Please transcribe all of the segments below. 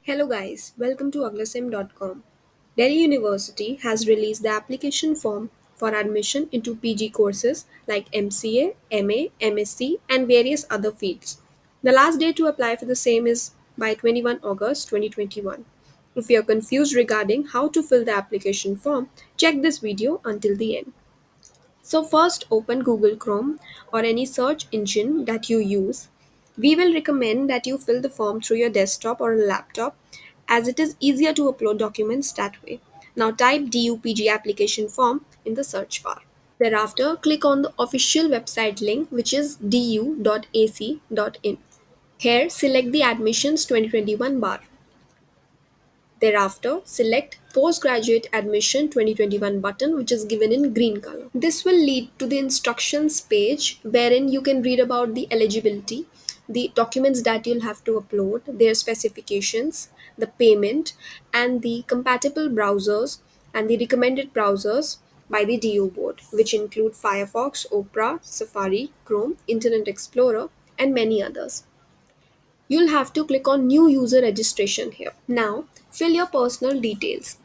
Hello guys, welcome to aglasim.com. Delhi University has released the application form for admission into PG courses like MCA, MA, MSc and various other fields. The last day to apply for the same is by 21 August 2021. If you are confused regarding how to fill the application form, check this video until the end. So, first open Google Chrome or any search engine that you use. We will recommend that you fill the form through your desktop or a laptop as it is easier to upload documents that way. Now, type DUPG application form in the search bar. Thereafter, click on the official website link which is du.ac.in. Here, select the Admissions 2021 bar. Thereafter, select Postgraduate Admission 2021 button which is given in green color. This will lead to the instructions page wherein you can read about the eligibility, the documents that you'll have to upload, their specifications, the payment, and the compatible browsers and the recommended browsers by the DO board, which include Firefox, Opera, Safari, Chrome, Internet Explorer, and many others. You'll have to click on New User Registration here. Now, fill your personal details.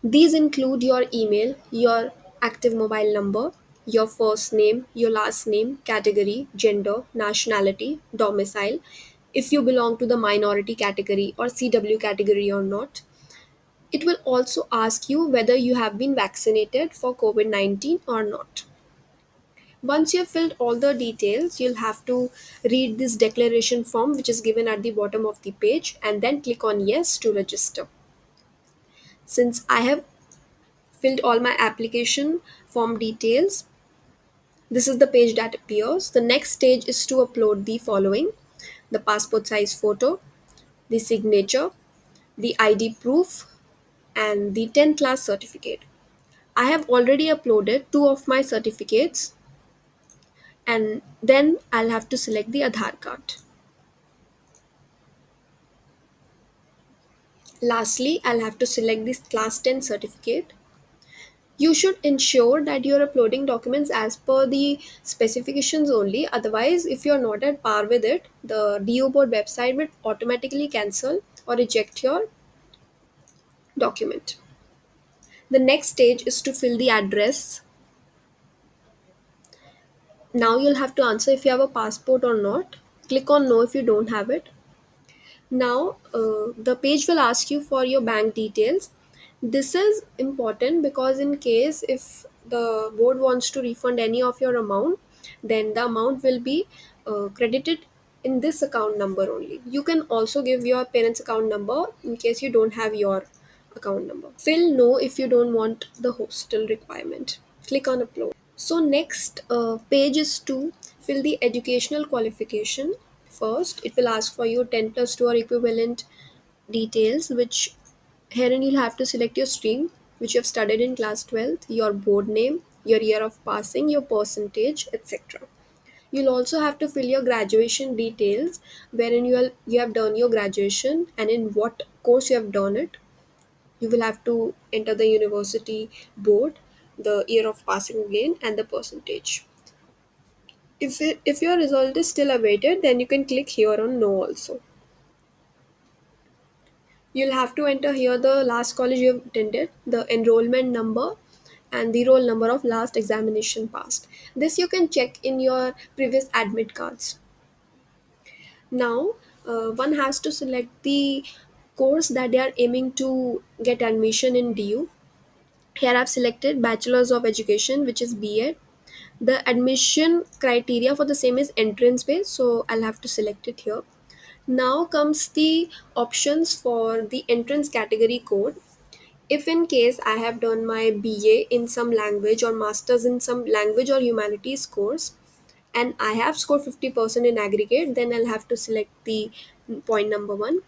These include your email, your active mobile number, your first name, your last name, category, gender, nationality, domicile, if you belong to the minority category or CW category or not. It will also ask you whether you have been vaccinated for COVID 19 or not. Once you have filled all the details, you'll have to read this declaration form which is given at the bottom of the page and then click on yes to register. Since I have filled all my application form details, this is the page that appears. The next stage is to upload the following: the passport size photo, the signature, the ID proof, and the 10th class certificate. I have already uploaded two of my certificates and then I'll have to select the Aadhaar card. Lastly, I'll have to select this class 10 certificate. You should ensure that you're uploading documents as per the specifications only. Otherwise, if you're not at par with it, the DO board website will automatically cancel or reject your document. The next stage is to fill the address. Now you'll have to answer if you have a passport or not. Click on no if you don't have it. Now, the page will ask you for your bank details. This is important because, in case if the board wants to refund any of your amount, then the amount will be credited in this account number only. You can also give your parents' account number in case you don't have your account number. Fill no if you don't want the hostel requirement. Click on upload. So next page is to fill the educational qualification. First, it will ask for your 10 plus 2 or equivalent details, which herein you'll have to select your stream, which you have studied in class 12th, your board name, your year of passing, your percentage, etc. You'll also have to fill your graduation details, wherein you have done your graduation and in what course you have done it. You will have to enter the university board, the year of passing again, and the percentage. If your result is still awaited, then you can click here on no also. You'll have to enter here the last college you have attended, the enrollment number, and the roll number of last examination passed. This you can check in your previous admit cards. Now, one has to select the course that they are aiming to get admission in DU. Here I've selected Bachelor's of Education, which is B.Ed. The admission criteria for the same is entrance based, so I'll have to select it here. Now comes the options for the entrance category code. If in case I have done my BA in some language or masters in some language or humanities course and I have scored 50% in aggregate, then I'll have to select the point number 1.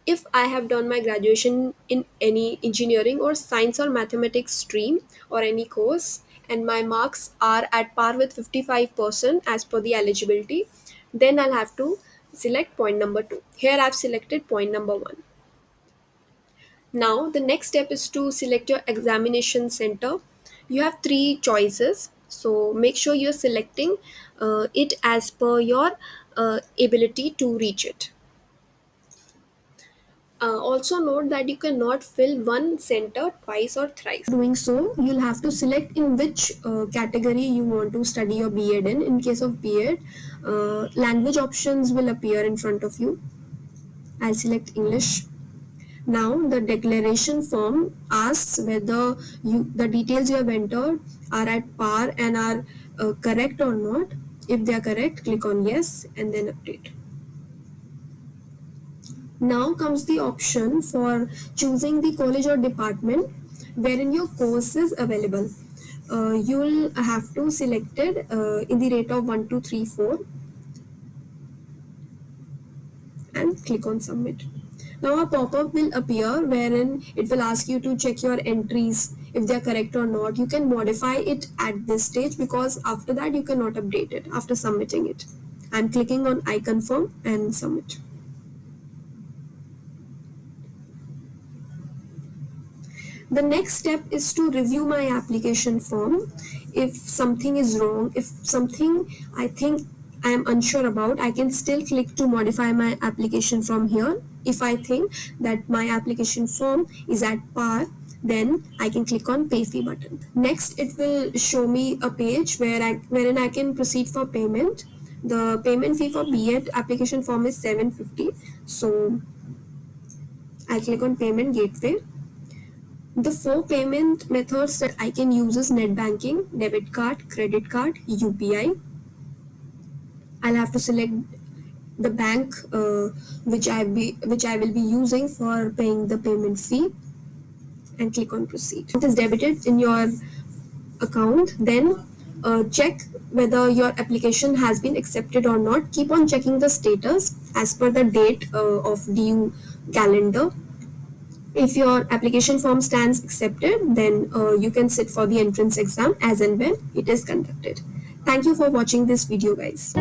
If I have done my graduation in any engineering or science or mathematics stream or any course and my marks are at par with 55% as per the eligibility, then I'll have to select point number 2. Here I've selected point number 1. Now, the next step is to select your examination center. You have three choices, so make sure you're selecting it as per your ability to reach it. Also note that you cannot fill one center twice or thrice. Doing so, you'll have to select in which category you want to study your B.Ed in. In case of B.Ed, language options will appear in front of you. I'll select English. Now the declaration form asks whether the details you have entered are at par and are correct or not. If they are correct, click on yes and then update. Now comes the option for choosing the college or department wherein your course is available. You'll have to select it in the rate of 1, 2, 3, 4 and click on submit. Now a pop-up will appear wherein it will ask you to check your entries if they are correct or not. You can modify it at this stage because after that you cannot update it after submitting it. I'm clicking on I confirm and submit. The next step is to review my application form. If something is wrong, if something I think I am unsure about, I can still click to modify my application from here. If I think that my application form is at par, then I can click on pay fee button. Next, it will show me a page wherein I can proceed for payment. The payment fee for B.Ed application form is $750. So I click on payment gateway. The 4 payment methods that I can use is net banking, debit card, credit card, UPI. I'll have to select the bank which I will be using for paying the payment fee and click on proceed. It is debited in your account. Then check whether your application has been accepted or not. Keep on checking the status as per the date of due calendar. If your application form stands accepted, then you can sit for the entrance exam as and when it is conducted. Thank you for watching this video, guys.